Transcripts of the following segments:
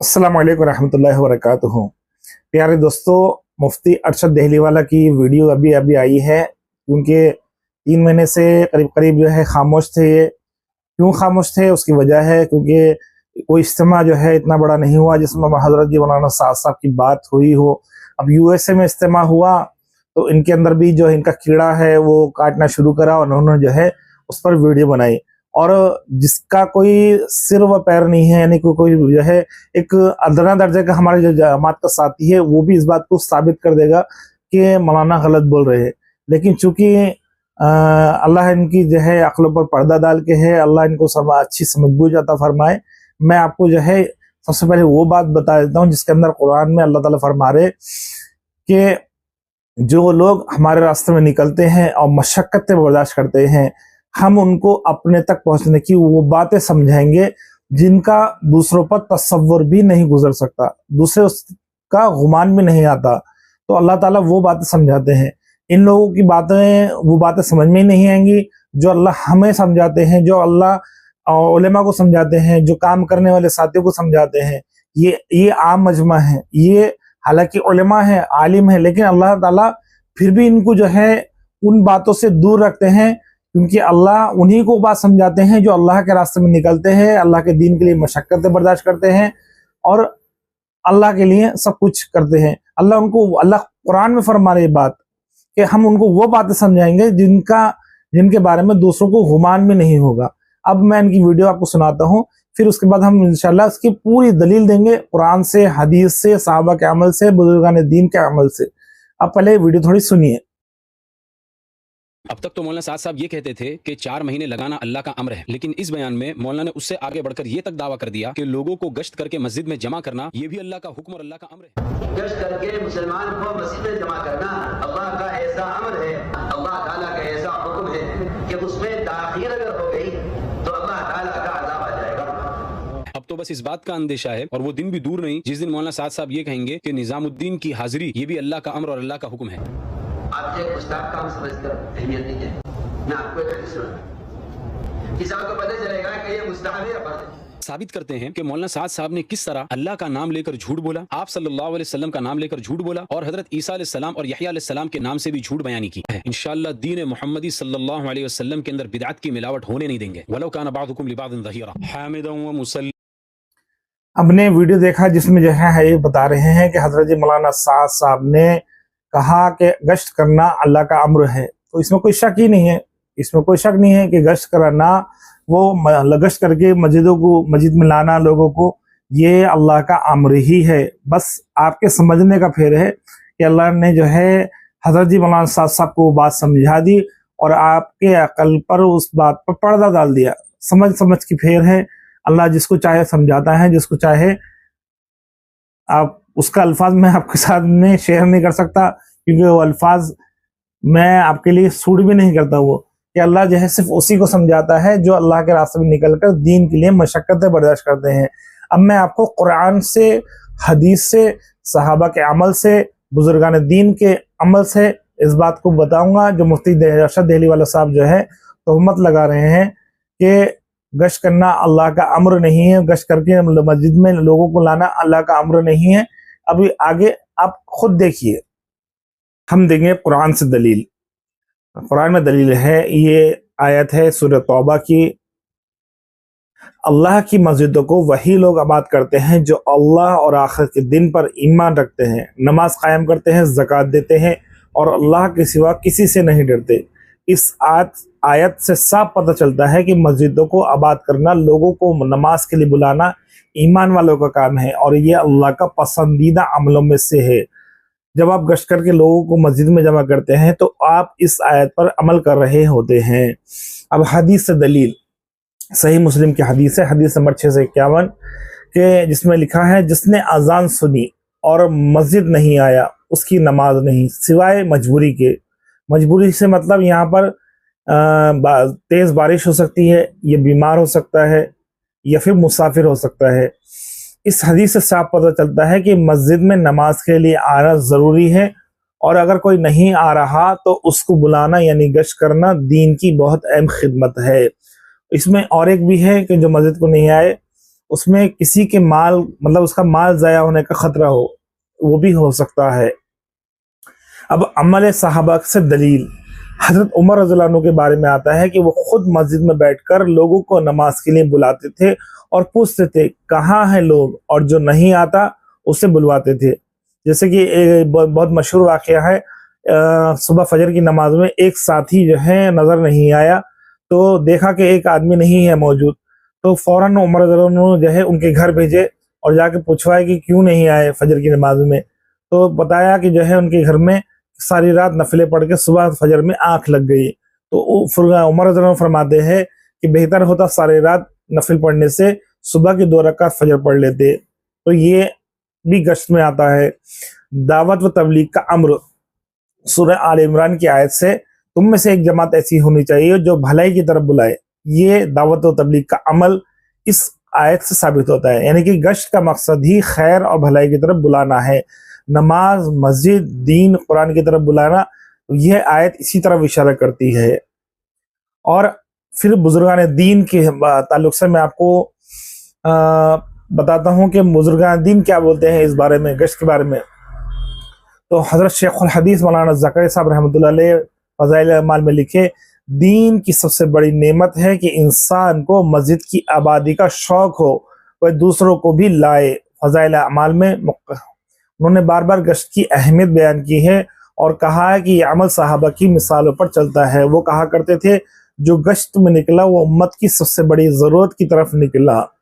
अस्सलाम वालेकुम रहमतुल्लाहि व बरकातुहू। प्यारे दोस्तों, मुफ्ती अरशद देहलीवाला की वीडियो अभी अभी आई है, क्योंकि 3 महीने से करीब करीब जो है खामोश थे। ये क्यों खामोश थे, उसकी वजह है क्योंकि कोई इज्तिमा जो है इतना बड़ा नहीं हुआ जिसमें हजरत जी मौलाना साद साहब की बात हुई हो। अब यूएसए में इज्तिमा हुआ तो इनके अंदर भी जो है इनका कीड़ा है वो काटना शुरू करा और उन्होंने जो है उस पर वीडियो बनाई। और जिसका कोई सिर व पैर नहीं है, यानी कोई जो है एक अदना दर्जे का हमारे जो जमात का साथी है वो भी इस बात को साबित कर देगा कि मौलाना गलत बोल रहे हैं। लेकिन चूंकि अल्लाह इनकी जो है अक्लों पर पर्दा डाल के है, अल्लाह इनको सब अच्छी समझबूझ अता फरमाए। मैं आपको जो है सबसे पहले वो बात बता देता हूँ जिसके अंदर कुरान में अल्लाह ताला फरमा रहे कि जो लोग हमारे रास्ते में निकलते हैं और मशक्कतें बर्दाश्त करते हैं, हम उनको अपने तक पहुंचने की वो बातें समझाएंगे जिनका दूसरों पर तसव्वुर भी नहीं गुजर सकता, दूसरे उसका गुमान भी नहीं आता। तो अल्लाह ताला वो बातें समझाते हैं। इन लोगों की बातें वो बातें समझ में ही नहीं आएंगी जो अल्लाह हमें समझाते हैं, जो अल्लाह उलेमा को समझाते हैं, जो काम करने वाले साथियों को समझाते हैं। ये आम मजमा है, ये हालांकि उलेमा है, आलिम है, लेकिन अल्लाह ताला फिर भी इनको जो है उन बातों से दूर रखते हैं, क्योंकि अल्लाह उन्हीं को बात समझाते हैं जो अल्लाह के रास्ते में निकलते हैं, अल्लाह के दीन के लिए मशक्कतें बर्दाश्त करते हैं और अल्लाह के लिए सब कुछ करते हैं। अल्लाह कुरान में फरमा रही बात कि हम उनको वो बातें समझाएंगे जिनके बारे में दूसरों को गुमान भी नहीं होगा। अब मैं इनकी वीडियो आपको सुनाता हूँ, फिर उसके बाद हम इंशाल्लाह इसकी पूरी दलील देंगे कुरान से, हदीस से, सहाबा के अमल से, बुजुर्गान दीन के अमल से। अब पहले वीडियो थोड़ी सुनिए। अब तक तो मौलाना साद साहब ये कहते थे कि 4 महीने लगाना अल्लाह का अम्र है, लेकिन इस बयान में मौलाना ने उससे आगे बढ़कर ये तक दावा कर दिया कि लोगों को गश्त करके मस्जिद में जमा करना ये भी अल्लाह का हुक्म और अल्लाह का अम्र है। गश्त करके मुसलमान को मस्जिद में जमा करना अल्लाह का ऐसा अम्र है, अल्लाह ताला का ऐसा हुक्म है कि उसमें ताखीर अगर हो गई तो अल्लाह ताला का अज़ाब आ जाएगा। अब तो बस इस बात का अंदेशा है और वो दिन भी दूर नहीं जिस दिन मौलाना साद साहब ये कहेंगे कि निजामुद्दीन की हाजिरी ये भी अल्लाह का अम्र और अल्लाह का हुक्म है। आप एक उस्ताद काम समझकर अहमियत नहीं है। मैं आपको एक हदीस सुनाऊं, किसी को पता चलेगा कि ये मुस्तहब है या फर्ज है। साबित करते हैं कि मौलाना साद साहब ने किस तरह अल्लाह का नाम लेकर झूठ बोला, आप सल्लल्लाहु अलैहि वसल्लम का नाम लेकर झूठ बोला और हजरत ईसा अलैहिस्सलाम और यहया अलैहिस्सलाम के नाम से भी झूठ बयानी की है। इंशाअल्लाह दीन मोहम्मदी सल्लल्लाहु अलैहि वसल्लम के अंदर बिदअत की मिलावट होने नहीं देंगे। वलो कान बादुकुम लिबादिन ज़हीरा हामिदन व मुसल्ली। हमने वीडियो देखा जिसमें जो है ये बता रहे हैं कि हजरत जी मौलाना साद साहब ने कहा कि गश्त करना अल्लाह का अम्र है। तो इसमें कोई शक ही नहीं है, इसमें कोई शक नहीं है कि गश्त करना, वो गश्त करके मस्जिद में लाना लोगों को, ये अल्लाह का अम्र ही है। बस आपके समझने का फेर है कि अल्लाह ने जो है हजरत जी मौलाना साद साहब को वो बात समझा दी और आपके अकल पर उस बात पर पर्दा डाल दिया। समझ की फेर है। अल्लाह जिसको चाहे समझाता है, जिसको चाहे आप उसका अल्फाज मैं आपके साथ में शेयर नहीं कर सकता, क्योंकि वो अल्फाज मैं आपके लिए सूट भी नहीं करता। वो कि अल्लाह जो है सिर्फ उसी को समझाता है जो अल्लाह के रास्ते में निकलकर दीन के लिए मशक्कतें बर्दाश्त करते हैं। अब मैं आपको कुरान से, हदीस से, सहाबा के अमल से, बुजुर्गान दीन के अमल से इस बात को बताऊंगा जो मुफ्ती अरशद देहलीवाला साहब जो है तोहमत लगा रहे हैं कि गश्त करना अल्लाह का अम्र नहीं है, गश्त करके मस्जिद में लोगों को लाना अल्लाह का अम्र नहीं है। अभी आगे आप खुद देखिए, हम देंगे कुरान से दलील। कुरान में दलील है, ये आयत है सूरह तौबा की। अल्लाह की मस्जिदों को वही लोग आबाद करते हैं जो अल्लाह और आखिरत के दिन पर ईमान रखते हैं, नमाज कायम करते हैं, ज़कात देते हैं और अल्लाह के सिवा किसी से नहीं डरते। इस आयत से साफ पता चलता है कि मस्जिदों को आबाद करना, लोगों को नमाज के लिए बुलाना ईमान वालों का काम है और ये अल्लाह का पसंदीदा अमलों में से है। जब आप गश्त करके लोगों को मस्जिद में जमा करते हैं तो आप इस आयत पर अमल कर रहे होते हैं। अब हदीस से दलील, सही मुस्लिम की हदीस है, हदीस नंबर 651 के, जिसमें लिखा है जिसने अजान सुनी और मस्जिद नहीं आया उसकी नमाज नहीं सिवाय मजबूरी के। मजबूरी से मतलब यहाँ पर तेज बारिश हो सकती है, ये बीमार हो सकता है या फिर मुसाफिर हो सकता है। इस हदीस से साफ पता चलता है कि मस्जिद में नमाज के लिए आना ज़रूरी है और अगर कोई नहीं आ रहा तो उसको बुलाना यानी गश्त करना दीन की बहुत अहम खिदमत है। इसमें और एक भी है कि जो मस्जिद को नहीं आए उसमें किसी के माल मतलब उसका माल ज़ाया होने का खतरा हो, वो भी हो सकता है। अब अमल सहाबा से दलील हजरत उमर रज़ियल्लाहु अन्हु के बारे में आता है कि वो खुद मस्जिद में बैठकर लोगों को नमाज के लिए बुलाते थे और पूछते थे कहाँ हैं लोग, और जो नहीं आता उसे बुलवाते थे। जैसे कि एक बहुत मशहूर वाक़या है, सुबह फजर की नमाज में एक साथी जो है नज़र नहीं आया, तो देखा कि एक आदमी नहीं है मौजूद, तो फ़ौरन उमर रज़ियल्लाहु अन्हु जो है उनके घर भेजे और जाके पूछवाए कि क्यों नहीं आए फजर की नमाज में। तो बताया कि जो है उनके घर में सारी रात नफिले पढ़ के सुबह फजर में आंख लग गई। तो उमर रज़ियल्लाहु अन्हु फरमाते हैं कि बेहतर होता सारी रात नफिल पढ़ने से सुबह की 2 रकात फजर पढ़ लेते। तो ये भी गश्त में आता है। दावत व तबलीग का अम्र सूरह आल इमरान की आयत से तुम में से एक जमात ऐसी होनी चाहिए जो भलाई की तरफ बुलाए। ये दावत व तबलीग का अमल इस आयत से साबित होता है, यानी कि गश्त का मकसद ही खैर और भलाई की तरफ बुलाना है। नमाज, मस्जिद, दीन, कुरान की तरफ बुलाना, यह आयत इसी तरफ इशारा करती है। और फिर बुजुर्गान दीन के ताल्लुक से मैं आपको बताता हूँ कि बुजुर्गान दीन क्या बोलते हैं इस बारे में, गश्त के बारे में। तो हज़रत शेखुल हदीस मौलाना ज़करिया साहब रहमतुल्लाह अलैह फ़ज़ाइल अमाल में लिखे, दीन की सबसे बड़ी नेमत है कि इंसान को मस्जिद की आबादी का शौक़ हो, वह दूसरों को भी लाए। फ़ज़ाइल अमाल में उन्होंने बार बार गश्त की अहमियत बयान की है और कहा है कि यह अमल सहाबा की मिसालों पर चलता है। वो कहा करते थे जो गश्त में निकला वो उम्मत की सबसे बड़ी ज़रूरत की तरफ निकला।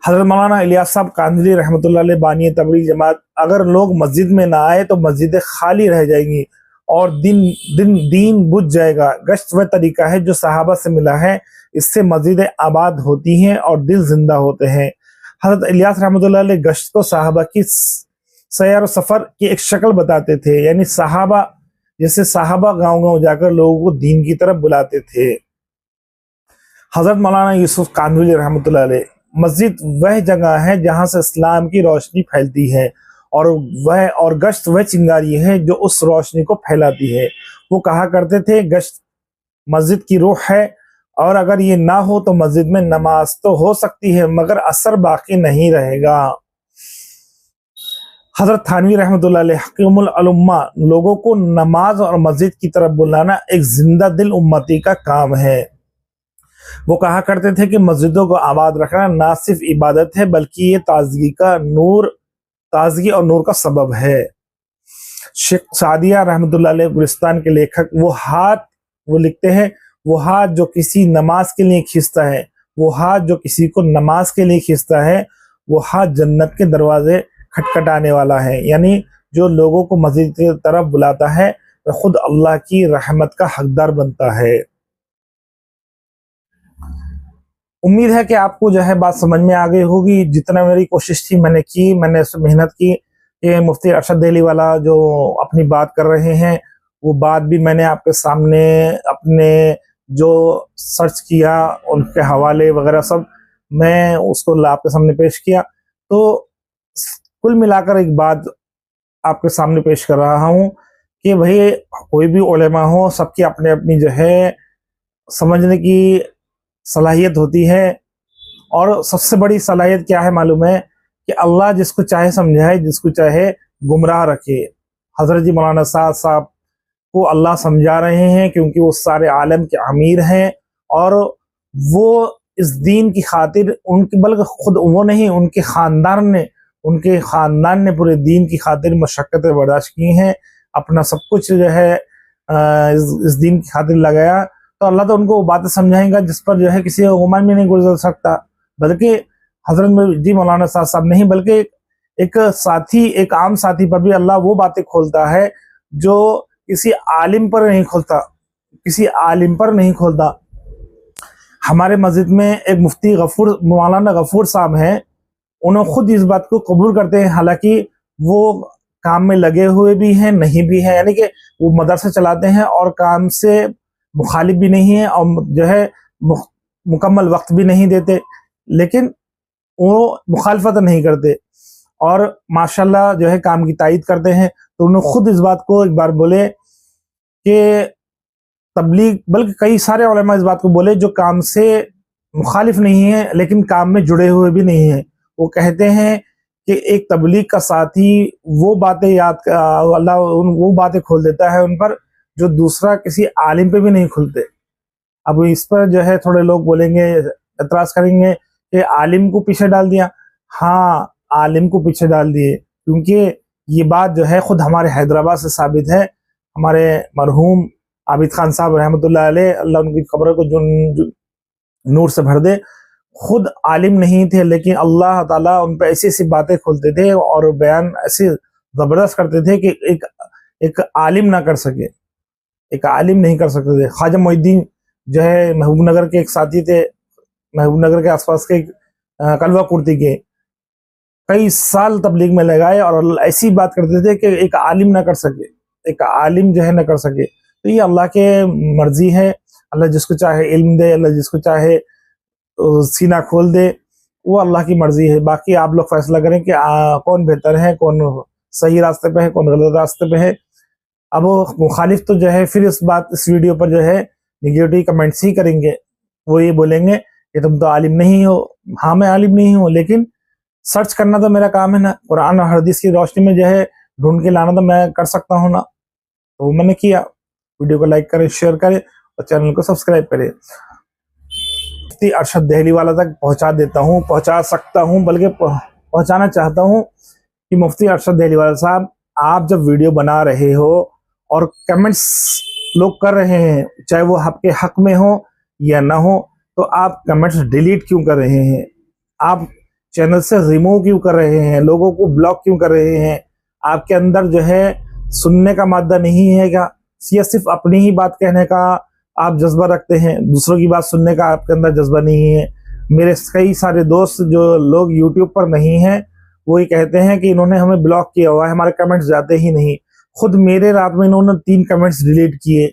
हज़रत मौलाना इलियास साहब कांदली रहमतुल्लाह अलैह बानी तबलीग जमात, अगर लोग मस्जिद में ना आए तो मस्जिदें खाली रह जाएंगी और दीन बुझ जाएगा। गश्त वह तरीका है जो सहाबा से मिला है, इससे मस्जिदें आबाद होती हैं और दिल जिंदा होते हैं। हज़रत इलियास रहमतुल्लाह अलैह गश्त को सहाबा की सैर और सफ़र की एक शक्ल बताते थे, यानी सहाबा जैसे सहाबा गांव-गांव जाकर लोगों को दीन की तरफ बुलाते थे। हज़रत मौलाना यूसुफ कांदली रहमतुल्लाह अलैह, मस्जिद वह जगह है जहां से इस्लाम की रोशनी फैलती है और गश्त वह चिंगारी है जो उस रोशनी को फैलाती है। वो कहा करते थे गश्त मस्जिद की रूह है और अगर ये ना हो तो मस्जिद में नमाज तो हो सकती है मगर असर बाकी नहीं रहेगा। हज़रत थानवी रहमतुल्लाह अलैह हकीमुल उम्मा, लोगों को नमाज और मस्जिद की तरफ बुलाना एक जिंदा दिल उम्मती का काम है। वो कहा करते थे कि मस्जिदों को आबाद रखना ना सिर्फ इबादत है बल्कि ये ताजगी और नूर का सबब है। शेख सादिया रहमतुल्लाह अलैह गुलिस्तान के लेखक, वो लिखते हैं वो हाथ जो किसी नमाज के लिए खींचता है, वो हाथ जो किसी को नमाज के लिए खींचता है, वो हाथ जन्नत के दरवाजे खटखटाने वाला है। यानी जो लोगों को मस्जिद की तरफ बुलाता है वह खुद अल्लाह की रहमत का हकदार बनता है। उम्मीद है कि आपको जो है बात समझ में आ गई होगी। जितना मेरी कोशिश थी मैंने उसमें मेहनत की कि मुफ्ती अरशद देहली वाला जो अपनी बात कर रहे हैं वो बात भी मैंने आपके सामने अपने जो सर्च किया उनके हवाले वगैरह सब मैं उसको आपके सामने पेश किया। तो कुल मिलाकर एक बात आपके सामने पेश कर रहा हूँ कि भाई कोई भी उलेमा हो, सबकी अपने अपनी जो है समझने की सलाहियत होती है। और सबसे बड़ी सलाहियत क्या है मालूम है कि अल्लाह जिसको चाहे समझाए, जिसको चाहे गुमराह रखे। हजरत जी मौलाना साहब को अल्लाह समझा रहे हैं क्योंकि वो सारे आलम के अमीर हैं और वो इस दीन की खातिर उनके बल्कि खुद वो नहीं उनके ख़ानदान ने पूरे दीन की खातिर मशक्क़तें बर्दाश्त की हैं, अपना सब कुछ जो है इस दीन की खातिर लगाया। तो अल्लाह तो उनको वो बातें समझाएगा जिस पर जो है किसी का गुमान भी नहीं गुजर सकता। बल्कि हजरत जी मौलाना साहब नहीं बल्कि एक आम साथी पर भी अल्लाह वो बातें खोलता है जो किसी आलिम पर नहीं खोलता। हमारे मस्जिद में एक मुफ्ती मौलाना गफूर साहब हैं, उन्होंने खुद इस बात को कबूल करते हैं, हालांकि वो काम में लगे हुए भी हैं नहीं भी हैं, यानी कि वो मदरसा चलाते हैं और काम से मुखालिफ भी नहीं है और जो है मुकम्मल वक्त भी नहीं देते, लेकिन वो मुखालफत नहीं करते और माशाल्लाह जो है काम की तायीद करते हैं। तो उन्होंने खुद इस बात को एक बार बोले कि तबलीग बल्कि कई सारे उलेमा इस बात को बोले जो काम से मुखालिफ नहीं है लेकिन काम में जुड़े हुए भी नहीं है। वो कहते हैं कि एक तबलीग का साथी वो बातें अल्लाह वो बातें खोल देता है उन पर जो दूसरा किसी आलिम पे भी नहीं खुलते। अब इस पर जो है थोड़े लोग बोलेंगे, एतराज करेंगे कि आलिम को पीछे डाल दिया। हाँ, आलिम को पीछे डाल दिए, क्योंकि ये बात जो है खुद हमारे हैदराबाद से साबित है। हमारे मरहूम आबिद खान साहब रहमतुल्लाह अलैह, अल्लाह उनकी कब्र को जो नूर से भर दे, खुद आलिम नहीं थे लेकिन अल्लाह ताला उन पर ऐसी ऐसी बातें खोलते थे और बयान ऐसे जबरदस्त करते थे कि एक आलिम ना कर सके, एक आलिम नहीं कर सकते थे। ख्वाजा मोहिउद्दीन जो है महबूबनगर के एक साथी थे, महबूबनगर के आसपास के कलवा कुर्ती के, कई साल तबलीग में लगाए और ऐसी बात करते थे कि एक आलिम ना कर सके, एक आलिम जो है ना कर सके। तो ये अल्लाह के मर्जी है, अल्लाह जिसको चाहे इल्म दे, अल्लाह जिसको चाहे सीना खोल दे, वो अल्लाह की मर्जी है। बाकी आप लोग फैसला करें कि कौन बेहतर है, कौन सही रास्ते पे है, कौन गलत रास्ते पे है। अब मुखालिफ तो जो है फिर इस वीडियो पर जो है निगेटिव कमेंट्स ही करेंगे। वो ये बोलेंगे कि तुम तो आलिम नहीं हो। हाँ, मैं आलिम नहीं हूँ, लेकिन सर्च करना तो मेरा काम है ना। कुरान और हदीस की रोशनी में जो है ढूंढ के लाना तो मैं कर सकता हूँ ना, तो मैंने किया। वीडियो को लाइक करें, शेयर करें और चैनल को सब्सक्राइब करें। मुफ्ती अरशद देहली वाला तक पहुंचा देता हूँ, पहुंचा सकता हूँ, बल्कि पहुंचाना चाहता हूँ कि मुफ्ती अरशद देहली वाला साहब, आप जब वीडियो बना रहे हो और कमेंट्स लोग कर रहे हैं, चाहे वो आपके हक में हो या ना हो, तो आप कमेंट्स डिलीट क्यों कर रहे हैं? आप चैनल से रिमूव क्यों कर रहे हैं? लोगों को ब्लॉक क्यों कर रहे हैं? आपके अंदर जो है सुनने का मादा नहीं है क्या? या सिर्फ अपनी ही बात कहने का आप जज्बा रखते हैं, दूसरों की बात सुनने का आपके अंदर जज्बा नहीं है? मेरे कई सारे दोस्त जो लोग यूट्यूब पर नहीं हैं, वो ये कहते हैं कि इन्होंने हमें ब्लॉक किया हुआ है, हमारे कमेंट्स जाते ही नहीं। खुद मेरे रात में इन्होंने 3 कमेंट्स डिलीट किए,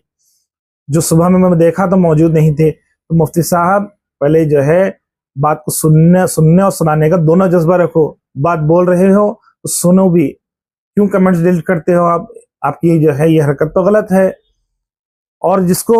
जो सुबह में मैं देखा तो मौजूद नहीं थे। तो मुफ्ती साहब, पहले जो है बात को सुनने और सुनाने का दोनों जज्बा रखो। बात बोल रहे हो तो सुनो भी। क्यों कमेंट्स डिलीट करते हो आप? आपकी जो है ये हरकत तो गलत है। और जिसको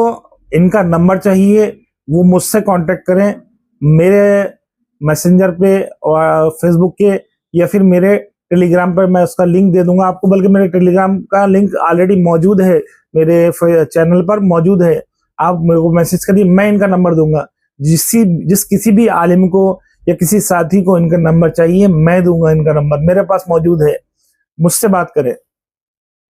इनका नंबर चाहिए वो मुझसे कांटेक्ट करें, मेरे मैसेंजर पे और फेसबुक के, या फिर मेरे टेलीग्राम पर मैं उसका लिंक दे दूंगा आपको। बल्कि मेरे टेलीग्राम का लिंक ऑलरेडी मौजूद है, मेरे चैनल पर मौजूद है। आप मेरे को मैसेज करिए, मैं इनका नंबर दूंगा। जिस किसी भी आलिम को या किसी साथी को इनका नंबर चाहिए, मैं दूंगा इनका नंबर, मेरे पास मौजूद है। मुझसे बात करें।